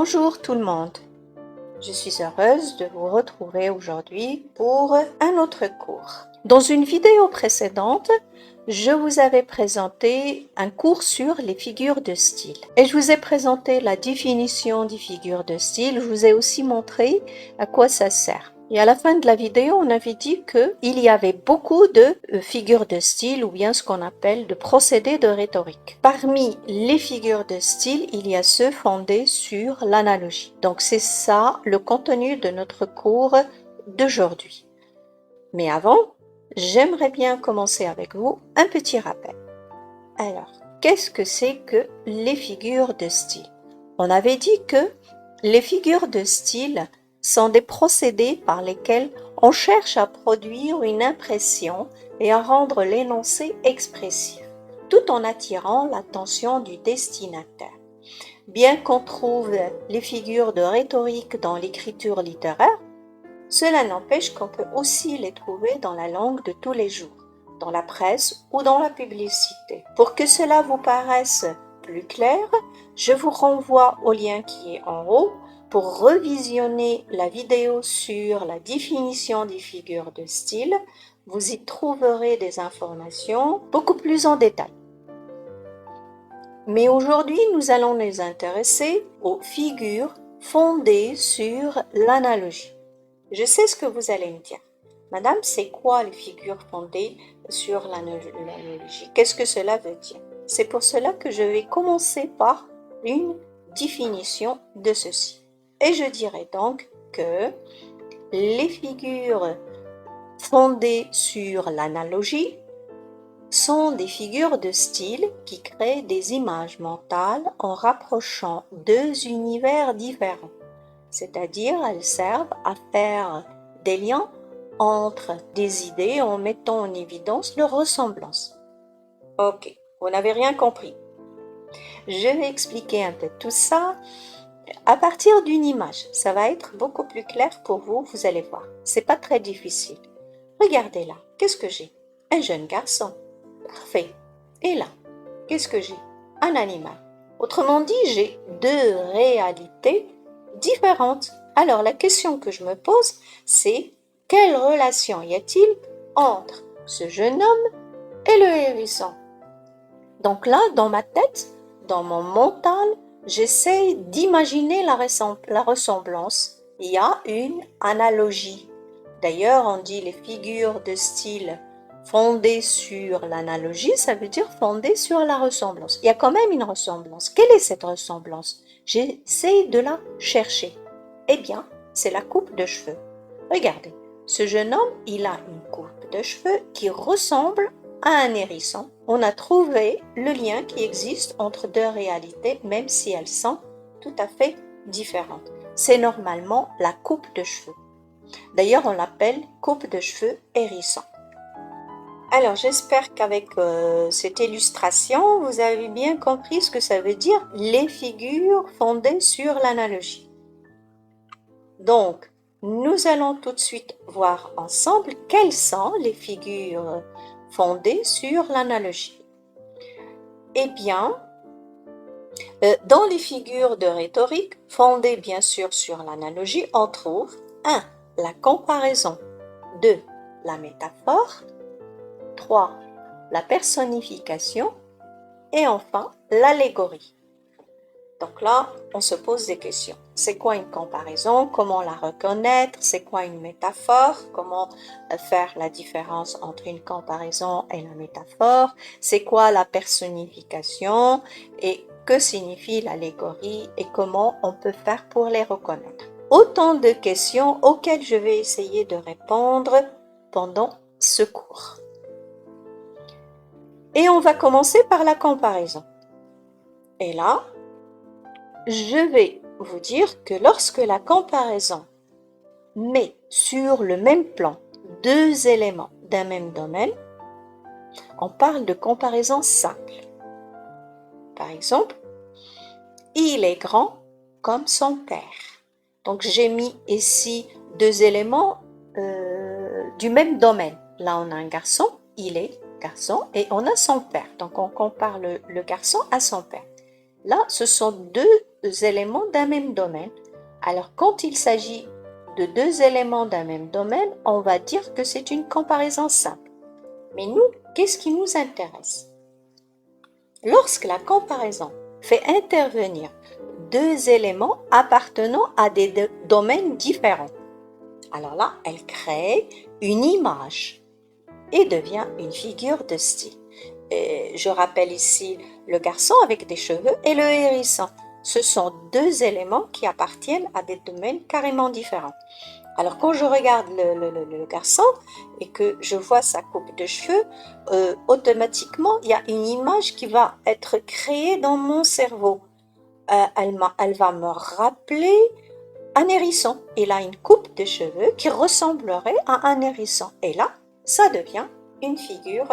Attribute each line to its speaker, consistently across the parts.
Speaker 1: Bonjour tout le monde, je suis heureuse de vous retrouver aujourd'hui pour un autre cours. Dans une vidéo précédente, je vous avais présenté un cours sur les figures de style et je vous ai présenté la définition des figures de style, je vous ai aussi montré à quoi ça sert. Et à la fin de la vidéo, on avait dit qu'il y avait beaucoup de figures de style ou bien ce qu'on appelle de procédés de rhétorique. Parmi les figures de style, il y a ceux fondés sur l'analogie. Donc c'est ça le contenu de notre cours d'aujourd'hui. Mais avant, j'aimerais bien commencer avec vous un petit rappel. Alors, qu'est-ce que c'est que les figures de style? On avait dit que les figures de style sont des procédés par lesquels on cherche à produire une impression et à rendre l'énoncé expressif, tout en attirant l'attention du destinataire. Bien qu'on trouve les figures de rhétorique dans l'écriture littéraire, cela n'empêche qu'on peut aussi les trouver dans la langue de tous les jours, dans la presse ou dans la publicité. Pour que cela vous paraisse plus clair, je vous renvoie au lien qui est en haut pour revisionner la vidéo sur la définition des figures de style. Vous y trouverez des informations beaucoup plus en détail. Mais aujourd'hui, nous allons nous intéresser aux figures fondées sur l'analogie. Je sais ce que vous allez me dire. Madame, c'est quoi les figures fondées sur l'analogie? Qu'est-ce que cela veut dire? C'est pour cela que je vais commencer par une définition de ceci. Et je dirais donc que les figures fondées sur l'analogie sont des figures de style qui créent des images mentales en rapprochant deux univers différents. C'est-à-dire, elles servent à faire des liens entre des idées en mettant en évidence leur ressemblance. Ok, vous n'avez rien compris. Je vais expliquer un peu tout ça à partir d'une image. Ça va être beaucoup plus clair pour vous, vous allez voir. C'est pas très difficile. Regardez là, qu'est-ce que j'ai? Un jeune garçon. Parfait. Et là, qu'est-ce que j'ai? Un animal. Autrement dit, j'ai deux réalités différentes. Alors la question que je me pose, c'est quelle relation y a-t-il entre ce jeune homme et le hérisson? Donc là, dans ma tête, dans mon mental, j'essaie d'imaginer la ressemblance. Il y a une analogie. D'ailleurs, on dit les figures de style fondées sur l'analogie, ça veut dire fondées sur la ressemblance. Il y a quand même une ressemblance. Quelle est cette ressemblance? J'essaie de la chercher. Eh bien, c'est la coupe de cheveux. Regardez, ce jeune homme, il a une coupe de cheveux qui ressemble à un hérisson. On a trouvé le lien qui existe entre deux réalités, même si elles sont tout à fait différentes. C'est normalement la coupe de cheveux. D'ailleurs, on l'appelle coupe de cheveux hérisson. Alors, j'espère qu'avec cette illustration, vous avez bien compris ce que ça veut dire, les figures fondées sur l'analogie. Donc, nous allons tout de suite voir ensemble quelles sont les figures fondées sur l'analogie. Eh bien, dans les figures de rhétorique fondées bien sûr sur l'analogie, on trouve 1. La comparaison, 2. La métaphore, 3. La personnification et enfin l'allégorie. Donc là, on se pose des questions. C'est quoi une comparaison? Comment la reconnaître? C'est quoi une métaphore? Comment faire la différence entre une comparaison et la métaphore? C'est quoi la personnification? Et que signifie l'allégorie? Et comment on peut faire pour les reconnaître? Autant de questions auxquelles je vais essayer de répondre pendant ce cours. Et on va commencer par la comparaison. Et là, je vais vous dire que lorsque la comparaison met sur le même plan deux éléments d'un même domaine, on parle de comparaison simple. Par exemple, il est grand comme son père. Donc j'ai mis ici deux éléments du même domaine. Là on a un garçon, il est garçon, et on a son père. Donc on compare le garçon à son père. Là, ce sont deux éléments d'un même domaine. Alors, quand il s'agit de deux éléments d'un même domaine, on va dire que c'est une comparaison simple. Mais nous, qu'est-ce qui nous intéresse? Lorsque la comparaison fait intervenir deux éléments appartenant à des domaines différents, alors là, elle crée une image et devient une figure de style. Et je rappelle ici le garçon avec des cheveux et le hérisson. Ce sont deux éléments qui appartiennent à des domaines carrément différents. Alors quand je regarde le garçon et que je vois sa coupe de cheveux, automatiquement, il y a une image qui va être créée dans mon cerveau. Elle va me rappeler un hérisson. Il a une coupe de cheveux qui ressemblerait à un hérisson. Et là, ça devient une figure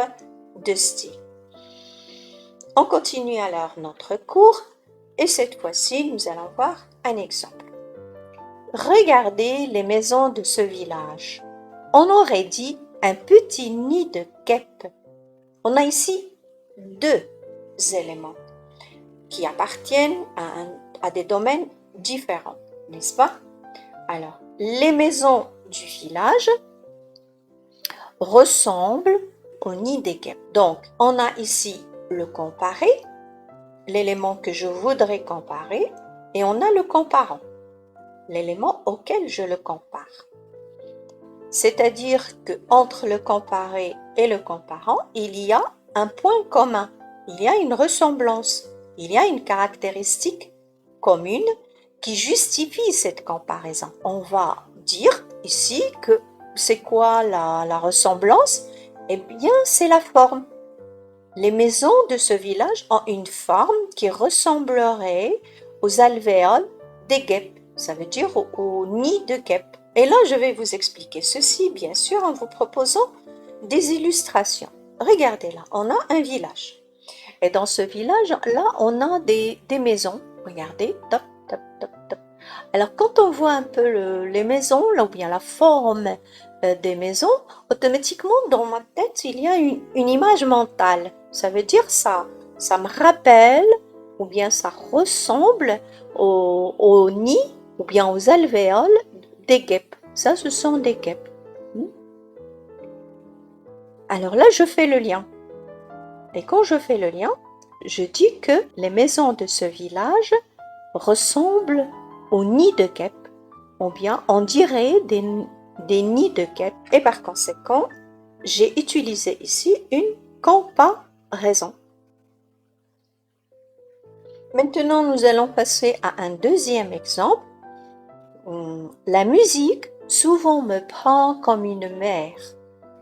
Speaker 1: de style. On continue alors notre cours et cette fois-ci, nous allons voir un exemple. Regardez les maisons de ce village. On aurait dit un petit nid de guêpes. On a ici deux éléments qui appartiennent à des domaines différents, n'est-ce pas? Alors, les maisons du village ressemblent au nid des guêpes. Donc, on a ici le comparé, l'élément que je voudrais comparer, et on a le comparant, l'élément auquel je le compare. C'est-à-dire qu'entre le comparé et le comparant, il y a un point commun, il y a une ressemblance, il y a une caractéristique commune qui justifie cette comparaison. On va dire ici que c'est quoi la ressemblance? Eh bien, c'est la forme. Les maisons de ce village ont une forme qui ressemblerait aux alvéoles des guêpes, ça veut dire au nid de guêpes. Et là, je vais vous expliquer ceci, bien sûr, en vous proposant des illustrations. Regardez là, on a un village. Et dans ce village-là, on a des maisons. Regardez, top, top, top, top. Alors, quand on voit un peu les maisons, là, ou bien la forme des maisons, automatiquement, dans ma tête, il y a une image mentale. Ça veut dire ça me rappelle, ou bien ça ressemble au nid, ou bien aux alvéoles des guêpes. Ça, ce sont des guêpes. Alors là, je fais le lien. Et quand je fais le lien, je dis que les maisons de ce village ressemblent aux nids de guêpes, ou bien on dirait des nids de guêpes. Et par conséquent, j'ai utilisé ici une comparaison. Maintenant, nous allons passer à un deuxième exemple. La musique souvent me prend comme une mère.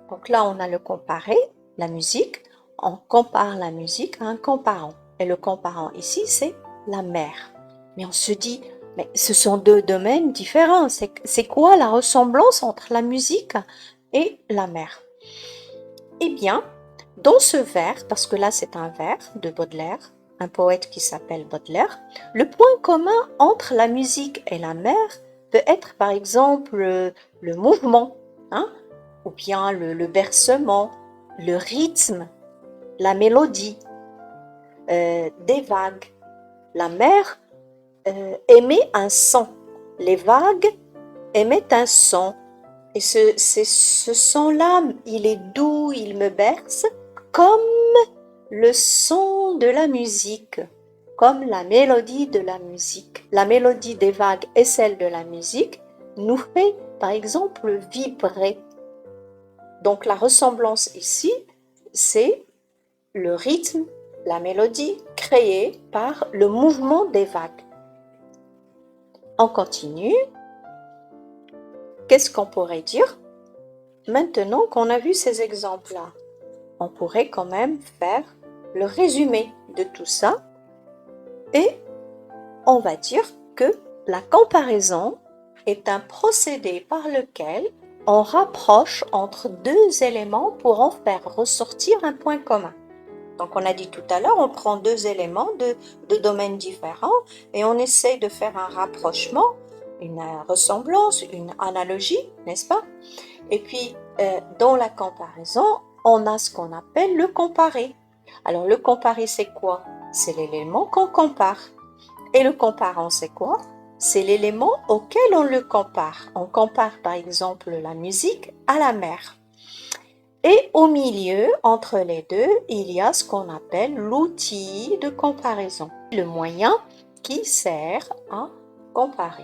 Speaker 1: Donc là, on a le comparé, la musique. On compare la musique à un comparant. Et le comparant ici, c'est la mère. Mais on se dit, mais ce sont deux domaines différents. C'est quoi la ressemblance entre la musique et la mère? Eh bien, dans ce vers, parce que là c'est un vers de Baudelaire, un poète qui s'appelle Baudelaire, le point commun entre la musique et la mère peut être par exemple le mouvement, ou bien le bercement, le rythme, la mélodie, des vagues. La mer émet un son, les vagues émettent un son, et ce son-là, il est doux, il me berce, comme le son de la musique, comme la mélodie de la musique. La mélodie des vagues et celle de la musique nous fait, par exemple, vibrer. Donc la ressemblance ici, c'est le rythme, la mélodie créée par le mouvement des vagues. On continue. Qu'est-ce qu'on pourrait dire? Maintenant qu'on a vu ces exemples-là, on pourrait quand même faire le résumé de tout ça et on va dire que la comparaison est un procédé par lequel on rapproche entre deux éléments pour en faire ressortir un point commun. Donc on a dit tout à l'heure, on prend deux éléments de domaines différents et on essaie de faire un rapprochement, une ressemblance, une analogie, n'est-ce pas? Et puis dans la comparaison, on a ce qu'on appelle le comparé. Alors le comparé, c'est quoi? c'est l'élément qu'on compare. Et le comparant, c'est quoi? C'est l'élément auquel on le compare. On compare par exemple la musique à la mer. Et au milieu, entre les deux, il y a ce qu'on appelle l'outil de comparaison, le moyen qui sert à comparer.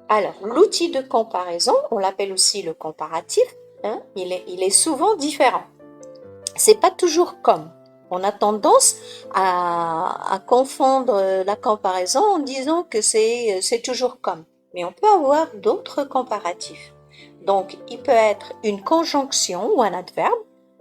Speaker 1: Alors, l'outil de comparaison, on l'appelle aussi le comparatif, hein, il est souvent différent. C'est pas toujours comme. On a tendance à confondre la comparaison en disant que c'est toujours comme. Mais on peut avoir d'autres comparatifs. Donc, il peut être une conjonction ou un adverbe.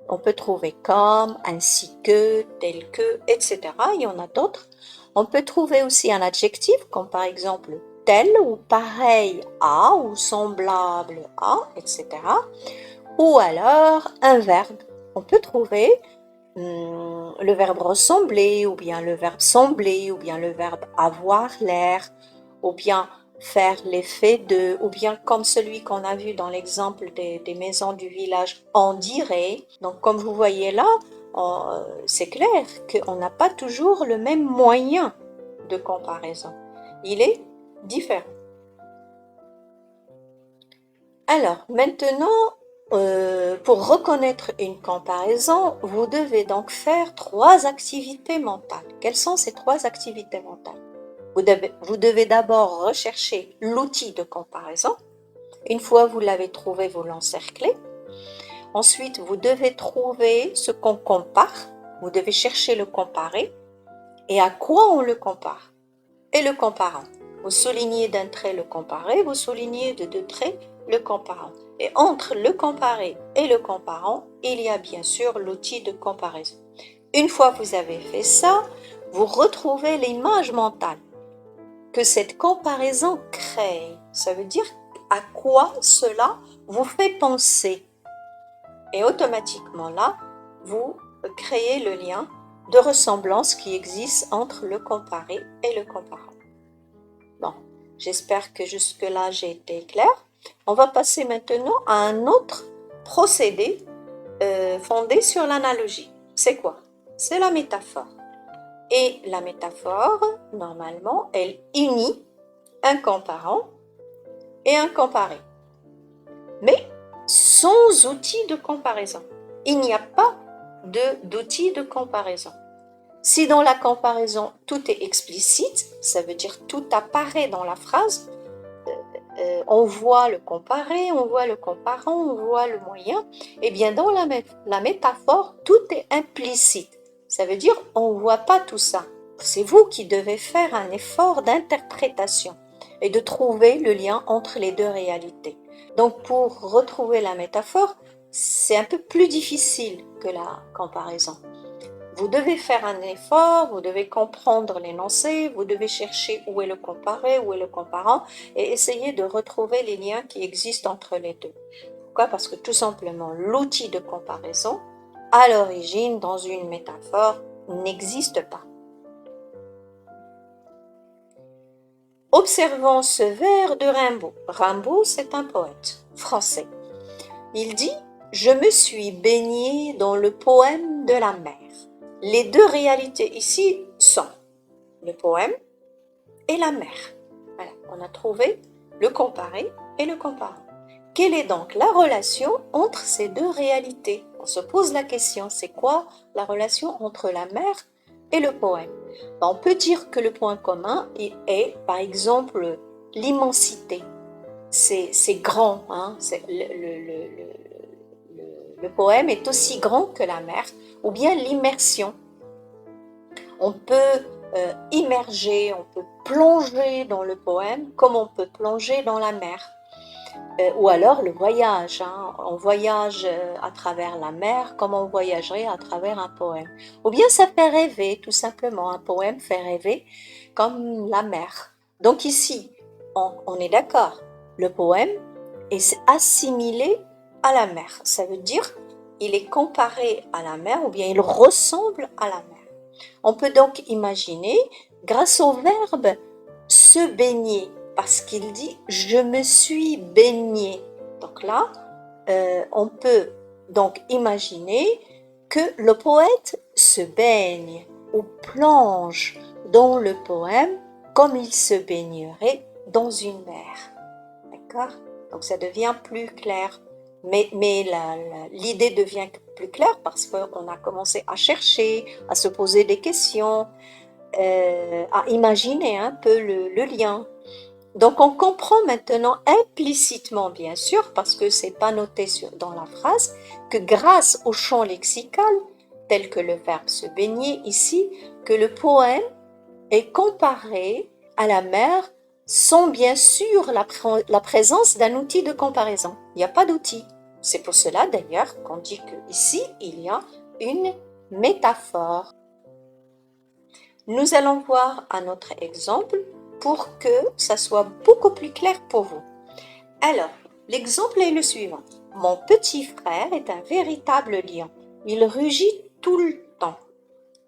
Speaker 1: On peut trouver comme, ainsi que, tel que, etc. Il y en a d'autres. On peut trouver aussi un adjectif, comme par exemple tel ou pareil à ou semblable à, etc. Ou alors un verbe. On peut trouver le verbe ressembler, ou bien le verbe sembler, ou bien le verbe avoir l'air, ou bien faire l'effet de, ou bien comme celui qu'on a vu dans l'exemple des maisons du village, on dirait. Donc comme vous voyez là, c'est clair qu'on n'a pas toujours le même moyen de comparaison. Il est différent. Alors maintenant, pour reconnaître une comparaison, vous devez donc faire 3 activités mentales. Quelles sont ces 3 activités mentales? Vous devez d'abord rechercher l'outil de comparaison. Une fois vous l'avez trouvé, vous l'encerclez. Ensuite, vous devez trouver ce qu'on compare. Vous devez chercher le comparé et à quoi on le compare. Et le comparant. Vous soulignez d'un trait le comparé, vous soulignez de 2 traits le comparant. Et entre le comparé et le comparant, il y a bien sûr l'outil de comparaison. Une fois que vous avez fait ça, vous retrouvez l'image mentale que cette comparaison crée. Ça veut dire à quoi cela vous fait penser. Et automatiquement là, vous créez le lien de ressemblance qui existe entre le comparé et le comparant. Bon, j'espère que jusque-là j'ai été claire. On va passer maintenant à un autre procédé fondé sur l'analogie. C'est quoi? C'est la métaphore. Et la métaphore, normalement, elle unit un comparant et un comparé. Mais sans outil de comparaison. Il n'y a pas d'outil de comparaison. Si dans la comparaison, tout est explicite, ça veut dire tout apparaît dans la phrase, on voit le comparé, on voit le comparant, on voit le moyen, et bien dans la métaphore, tout est implicite. Ça veut dire on ne voit pas tout ça. C'est vous qui devez faire un effort d'interprétation et de trouver le lien entre les deux réalités. Donc pour retrouver la métaphore, c'est un peu plus difficile que la comparaison. Vous devez faire un effort, vous devez comprendre l'énoncé, vous devez chercher où est le comparé, où est le comparant et essayer de retrouver les liens qui existent entre les deux. Pourquoi? Parce que tout simplement, l'outil de comparaison, à l'origine, dans une métaphore, n'existe pas. Observons ce vers de Rimbaud. Rimbaud, c'est un poète français. Il dit « Je me suis baigné dans le poème de la mer ». Les deux réalités ici sont le poème et la mer. Voilà, on a trouvé le comparé et le comparant. Quelle est donc la relation entre ces deux réalités? On se pose la question, c'est quoi la relation entre la mer et le poème? On peut dire que le point commun est, par exemple, l'immensité. C'est grand, hein? Le poème est aussi grand que la mer, ou bien l'immersion. On peut immerger, on peut plonger dans le poème comme on peut plonger dans la mer. Ou alors le voyage, hein. On voyage à travers la mer comme on voyagerait à travers un poème. Ou bien ça fait rêver, tout simplement. Un poème fait rêver comme la mer. Donc ici, on est d'accord, le poème est assimilé à la mer. Ça veut dire il est comparé à la mer ou bien il ressemble à la mer. On peut donc imaginer, grâce au verbe se baigner, parce qu'il dit je me suis baigné. Donc là, on peut donc imaginer que le poète se baigne. ou plonge dans le poème comme il se baignerait dans une mer. D'accord? Donc ça devient plus clair. Mais l'idée devient plus claire parce qu'on a commencé à chercher, à se poser des questions, à imaginer un peu le lien. Donc on comprend maintenant implicitement, bien sûr, parce que c'est pas noté dans la phrase, que grâce au champ lexical, tel que le verbe se baigner ici, que le poème est comparé à la mer sans bien sûr la présence d'un outil de comparaison. Il n'y a pas d'outil. C'est pour cela d'ailleurs qu'on dit qu'ici, il y a une métaphore. Nous allons voir un autre exemple pour que ça soit beaucoup plus clair pour vous. Alors, l'exemple est le suivant. Mon petit frère est un véritable lion. Il rugit tout le temps.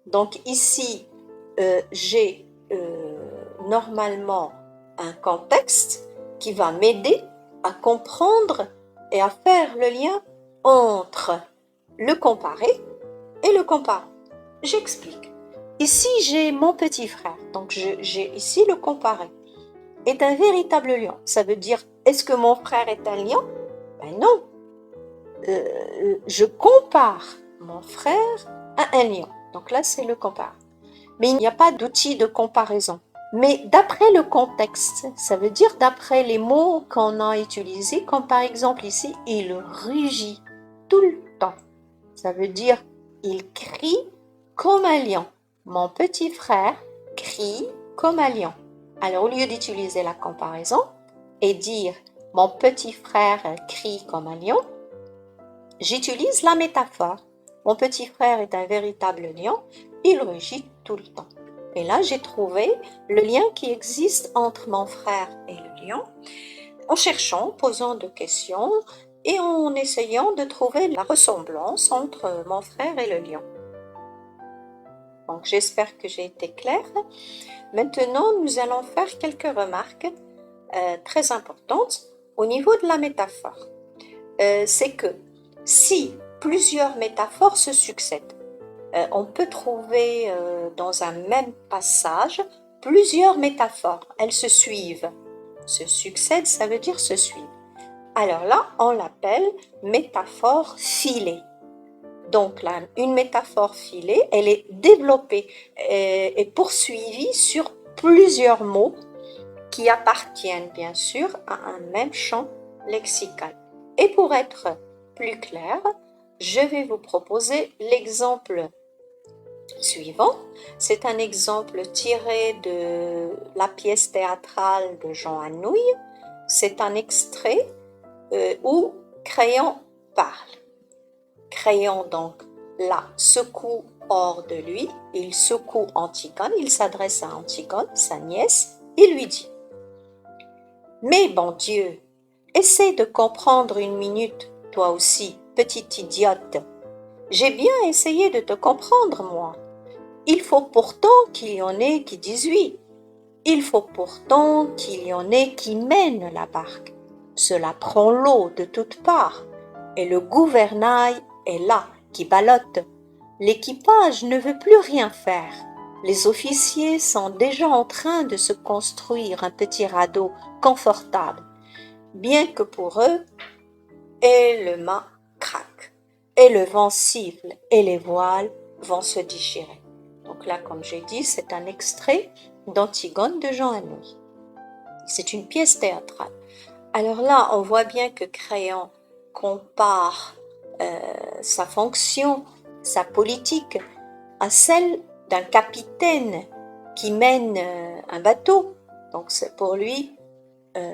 Speaker 1: Donc ici, j'ai normalement un contexte qui va m'aider à comprendre et à faire le lien entre le comparé et le comparant. J'explique. Ici, j'ai mon petit frère, donc j'ai ici le comparé, est un véritable lion. Ça veut dire, est-ce que mon frère est un lion? Ben non. Je compare mon frère à un lion. Donc là, c'est le comparé. Mais il n'y a pas d'outil de comparaison. Mais d'après le contexte, ça veut dire d'après les mots qu'on a utilisés, comme par exemple ici, il rugit tout le temps. Ça veut dire, il crie comme un lion. Mon petit frère crie comme un lion. Alors, au lieu d'utiliser la comparaison et dire, mon petit frère crie comme un lion, j'utilise la métaphore. Mon petit frère est un véritable lion, il rugit tout le temps. Et là, j'ai trouvé le lien qui existe entre mon frère et le lion, en cherchant, posant des questions et en essayant de trouver la ressemblance entre mon frère et le lion. Donc, j'espère que j'ai été claire. Maintenant, nous allons faire quelques remarques très importantes au niveau de la métaphore. C'est que si plusieurs métaphores se succèdent, on peut trouver dans un même passage plusieurs métaphores. Elles se suivent. Se succèdent, ça veut dire se suivent. Alors là, on l'appelle métaphore filée. Donc là, une métaphore filée, elle est développée et poursuivie sur plusieurs mots qui appartiennent bien sûr à un même champ lexical. Et pour être plus clair, je vais vous proposer l'exemple suivant. C'est un exemple tiré de la pièce théâtrale de Jean Anouilh. C'est un extrait où Créon parle. Créon donc la secoue hors de lui, il secoue Antigone, il s'adresse à Antigone, sa nièce, et lui dit: Mais bon Dieu, essaie de comprendre une minute, toi aussi, petite idiote. J'ai bien essayé de te comprendre, moi. Il faut pourtant qu'il y en ait qui disent oui. Il faut pourtant qu'il y en ait qui mènent la barque. Cela prend l'eau de toutes parts, et le gouvernail est là, qui ballotte. L'équipage ne veut plus rien faire. Les officiers sont déjà en train de se construire un petit radeau confortable, bien que pour eux, et le mât craque, et le vent siffle, et les voiles vont se déchirer. Donc là, comme j'ai dit, c'est un extrait d'Antigone de Jean Anouilh. C'est une pièce théâtrale. Alors là, on voit bien que Créon compare sa fonction, sa politique, à celle d'un capitaine qui mène un bateau. Donc pour lui,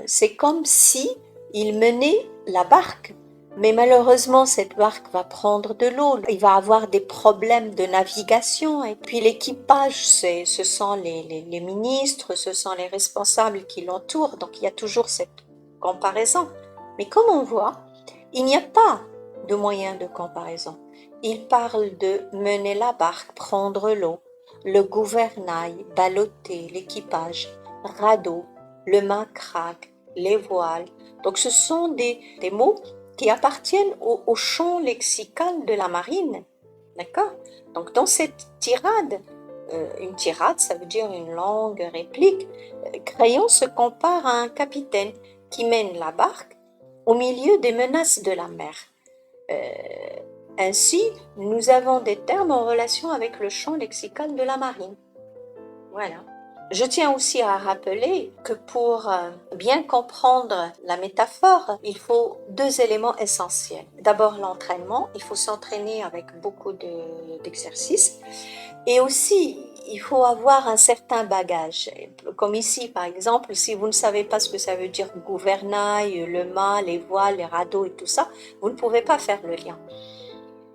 Speaker 1: c'est comme si il menait la barque. Mais malheureusement, cette barque va prendre de l'eau. Il va avoir des problèmes de navigation. Et puis l'équipage, ce sont les ministres, ce sont les responsables qui l'entourent. Donc il y a toujours cette comparaison. Mais comme on voit, il n'y a pas de moyen de comparaison. Il parle de mener la barque, prendre l'eau, le gouvernail, balloter, l'équipage, radeau, le mât craque, les voiles. Donc ce sont des mots qui appartiennent au champ lexical de la marine. D'accord? Donc dans cette tirade, une tirade, ça veut dire une longue réplique. Crayon se compare à un capitaine qui mène la barque au milieu des menaces de la mer. Ainsi, nous avons des termes en relation avec le champ lexical de la marine. Voilà. Je tiens aussi à rappeler que pour bien comprendre la métaphore, il faut deux éléments essentiels. D'abord l'entraînement, il faut s'entraîner avec beaucoup d'exercices. Et aussi, il faut avoir un certain bagage. Comme ici, par exemple, si vous ne savez pas ce que ça veut dire gouvernail, le mât, les voiles, les radeaux et tout ça, vous ne pouvez pas faire le lien.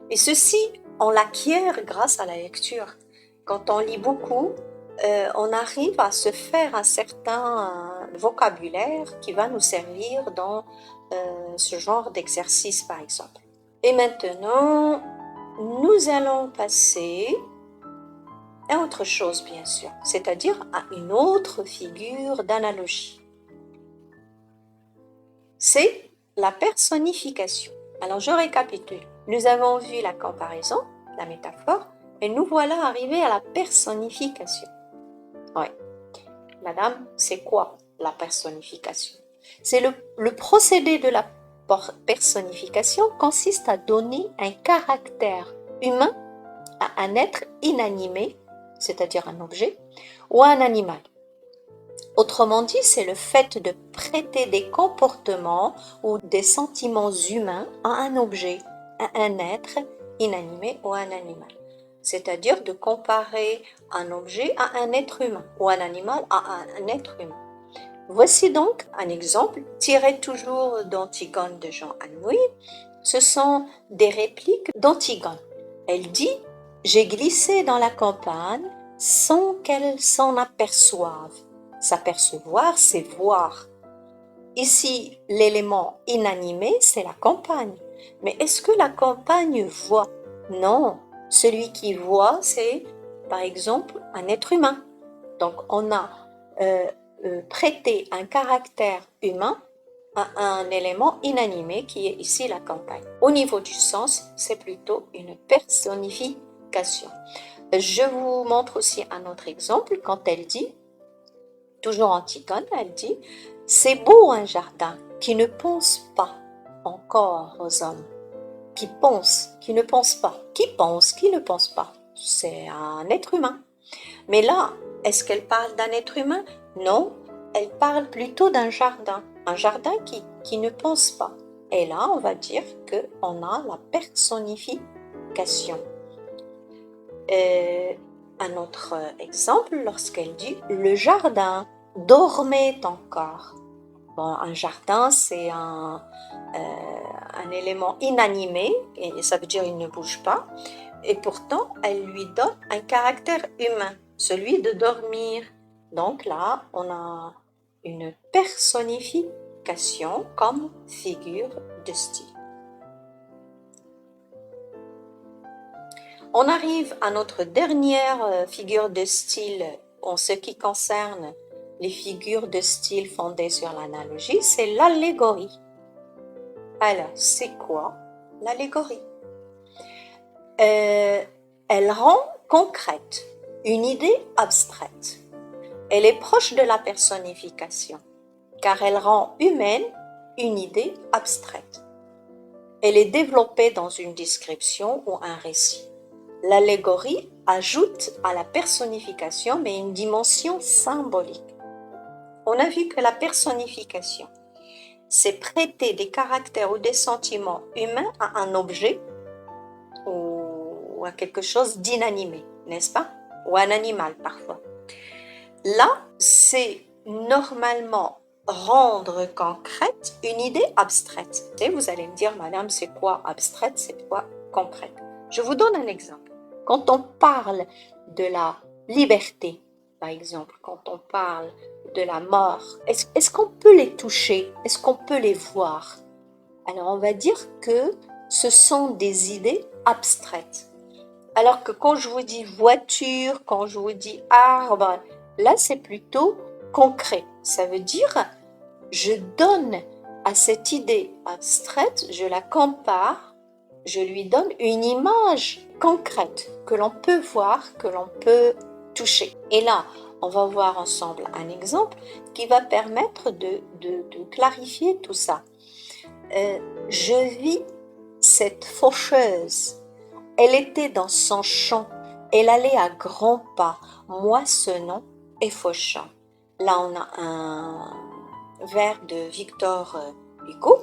Speaker 1: Et ceci, on l'acquiert grâce à la lecture. Quand on lit beaucoup, on arrive à se faire un certain vocabulaire qui va nous servir dans ce genre d'exercice, par exemple. Et maintenant, nous allons passer à autre chose, bien sûr, c'est-à-dire à une autre figure d'analogie. C'est la personnification. Alors, je récapitule. Nous avons vu la comparaison, la métaphore, et nous voilà arrivés à la personnification. Oui. Madame, c'est quoi la personnification? C'est le procédé de la personnification consiste à donner un caractère humain à un être inanimé, c'est-à-dire un objet, ou à un animal. Autrement dit, c'est le fait de prêter des comportements ou des sentiments humains à un objet, à un être inanimé ou à un animal. C'est-à-dire de comparer un objet à un être humain ou un animal à un être humain. Voici donc un exemple tiré toujours d'Antigone de Jean Anouilh. Ce sont des répliques d'Antigone. Elle dit « J'ai glissé dans la campagne sans qu'elle s'en aperçoive ». S'apercevoir, c'est voir. Ici, l'élément inanimé, c'est la campagne. Mais est-ce que la campagne voit? Non. Celui qui voit, c'est par exemple un être humain. Donc on a prêté un caractère humain à un élément inanimé qui est ici la campagne. Au niveau du sens, c'est plutôt une personnification. Je vous montre aussi un autre exemple quand elle dit, toujours Antigone, elle dit « C'est beau un jardin qui ne pense pas encore aux hommes ». Qui pense, qui ne pense pas. Qui pense, qui ne pense pas. C'est un être humain. Mais là, est-ce qu'elle parle d'un être humain? Non, elle parle plutôt d'un jardin. Un jardin qui ne pense pas. Et là, on va dire qu'on a la personnification. Un autre exemple, lorsqu'elle dit « Le jardin dormait encore ». Bon, un jardin, c'est un élément inanimé, et ça veut dire il ne bouge pas, et pourtant, elle lui donne un caractère humain, celui de dormir. Donc là, on a une personnification comme figure de style. On arrive à notre dernière figure de style en ce qui concerne les figures de style fondées sur l'analogie, c'est l'allégorie. Alors, c'est quoi l'allégorie? Elle rend concrète une idée abstraite. Elle est proche de la personnification, car elle rend humaine une idée abstraite. Elle est développée dans une description ou un récit. L'allégorie ajoute à la personnification, mais une dimension symbolique. On a vu que la personnification, c'est prêter des caractères ou des sentiments humains à un objet ou à quelque chose d'inanimé, n'est-ce pas? Ou à un animal parfois. Là, c'est normalement rendre concrète une idée abstraite. Et vous allez me dire, madame, c'est quoi abstraite, c'est quoi concrète? Je vous donne un exemple. Quand on parle de la liberté, par exemple, quand on parle de la mort, est-ce qu'on peut les toucher? Est-ce qu'on peut les voir? Alors, on va dire que ce sont des idées abstraites. Alors que quand je vous dis voiture, quand je vous dis arbre, là, c'est plutôt concret. Ça veut dire, je donne à cette idée abstraite, je la compare, je lui donne une image concrète que l'on peut voir, que l'on peut toucher. Et là, on va voir ensemble un exemple qui va permettre de clarifier tout ça. Je vis cette faucheuse. Elle était dans son champ. Elle allait à grands pas, moissonnant et fauchant. Là, on a un vers de Victor Hugo,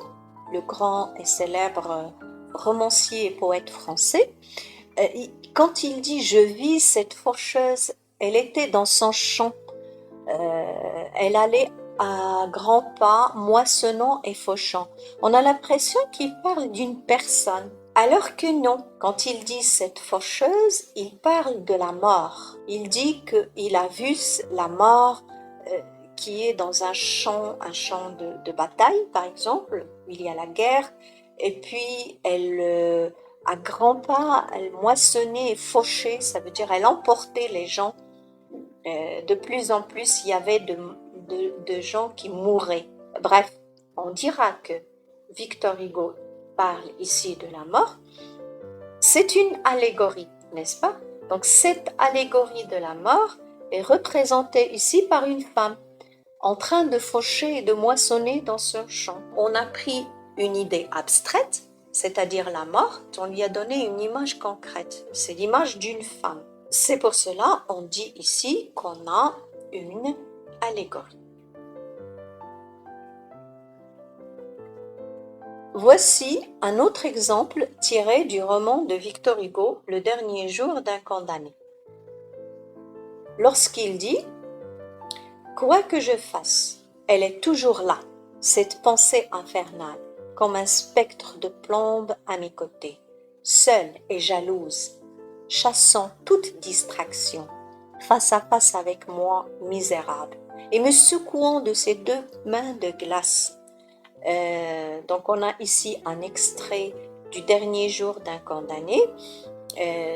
Speaker 1: le grand et célèbre romancier et poète français. Quand il dit « Je vis cette faucheuse », elle était dans son champ. Elle allait à grands pas, moissonnant et fauchant. On a l'impression qu'il parle d'une personne, alors que non. Quand il dit cette faucheuse, il parle de la mort. Il dit qu'il a vu la mort qui est dans un champ de bataille, par exemple, où il y a la guerre, et puis elle, à grands pas, elle moissonnait et fauchait, ça veut dire elle emportait les gens. De plus en plus, il y avait de gens qui mouraient. Bref, on dira que Victor Hugo parle ici de la mort. C'est une allégorie, n'est-ce pas? Donc cette allégorie de la mort est représentée ici par une femme en train de faucher et de moissonner dans ce champ. On a pris une idée abstraite, c'est-à-dire la mort, on lui a donné une image concrète. C'est l'image d'une femme. C'est pour cela qu'on dit ici qu'on a une allégorie. Voici un autre exemple tiré du roman de Victor Hugo, Le dernier jour d'un condamné. Lorsqu'il dit « Quoi que je fasse, elle est toujours là, cette pensée infernale, comme un spectre de plombe à mes côtés, seule et jalouse, chassant toute distraction, face à face avec moi misérable, et me secouant de ses deux mains de glace. » Donc on a ici un extrait du dernier jour d'un condamné.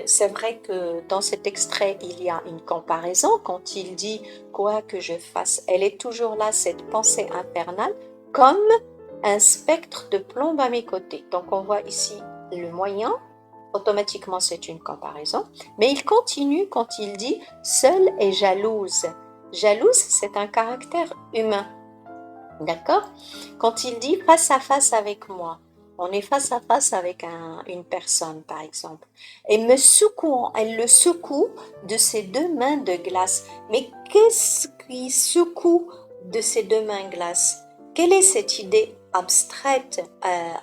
Speaker 1: C'est vrai que dans cet extrait, il y a une comparaison. Quand il dit « Quoi que je fasse, elle est toujours là, cette pensée infernale, comme un spectre de plombe à mes côtés. » Donc on voit ici le moyen. Automatiquement, c'est une comparaison. Mais il continue quand il dit « seule et jalouse ». Jalouse, c'est un caractère humain. D'accord? Quand il dit « face à face avec moi », on est face à face avec une personne, par exemple. Et me secouant, elle le secoue de ses deux mains de glace. Mais qu'est-ce qui secoue de ses deux mains glace? Quelle est cette idée abstraite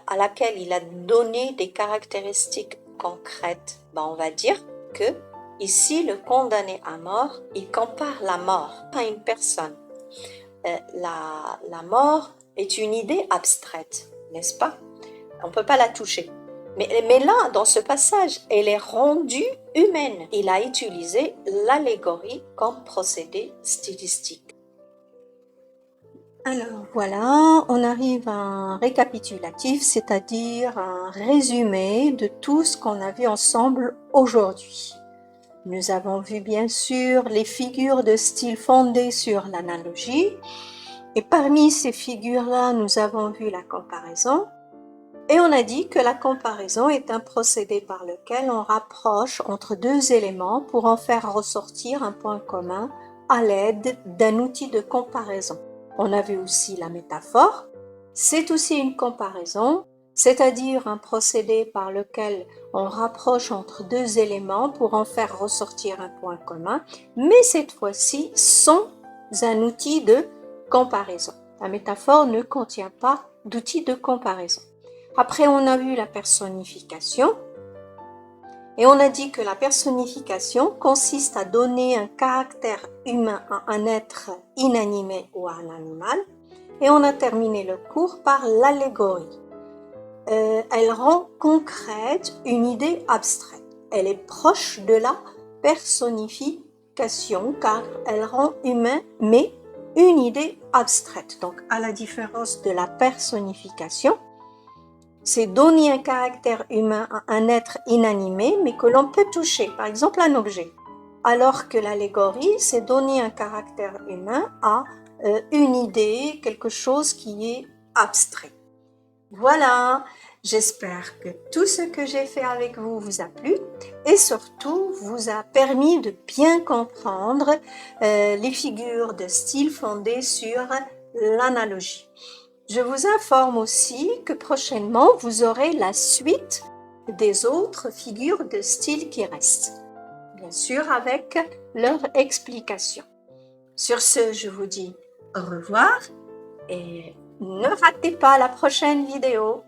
Speaker 1: à laquelle il a donné des caractéristiques concrètes? On va dire que ici, le condamné à mort, il compare la mort à une personne. La mort est une idée abstraite, n'est-ce pas? On ne peut pas la toucher. Mais là, dans ce passage, elle est rendue humaine. Il a utilisé l'allégorie comme procédé stylistique. Alors voilà, on arrive à un récapitulatif, c'est-à-dire un résumé de tout ce qu'on a vu ensemble aujourd'hui. Nous avons vu bien sûr les figures de style fondées sur l'analogie. Et parmi ces figures-là, nous avons vu la comparaison. Et on a dit que la comparaison est un procédé par lequel on rapproche entre deux éléments pour en faire ressortir un point commun à l'aide d'un outil de comparaison. On a vu aussi la métaphore. C'est aussi une comparaison, c'est-à-dire un procédé par lequel on rapproche entre deux éléments pour en faire ressortir un point commun, mais cette fois-ci sans un outil de comparaison. La métaphore ne contient pas d'outil de comparaison. Après, on a vu la personnification et on a dit que la personnification consiste à donner un caractère humain à un être inanimé ou à un animal. Et on a terminé le cours par l'allégorie. Elle rend concrète une idée abstraite. Elle est proche de la personnification car elle rend humain mais une idée abstraite. Donc, à la différence de la personnification, c'est donner un caractère humain à un être inanimé, mais que l'on peut toucher, par exemple un objet. Alors que l'allégorie, c'est donner un caractère humain à une idée, quelque chose qui est abstrait. Voilà, j'espère que tout ce que j'ai fait avec vous vous a plu et surtout vous a permis de bien comprendre les figures de style fondées sur l'analogie. Je vous informe aussi que prochainement vous aurez la suite des autres figures de style qui restent, bien sûr avec leur explication. Sur ce, je vous dis au revoir et ne ratez pas la prochaine vidéo.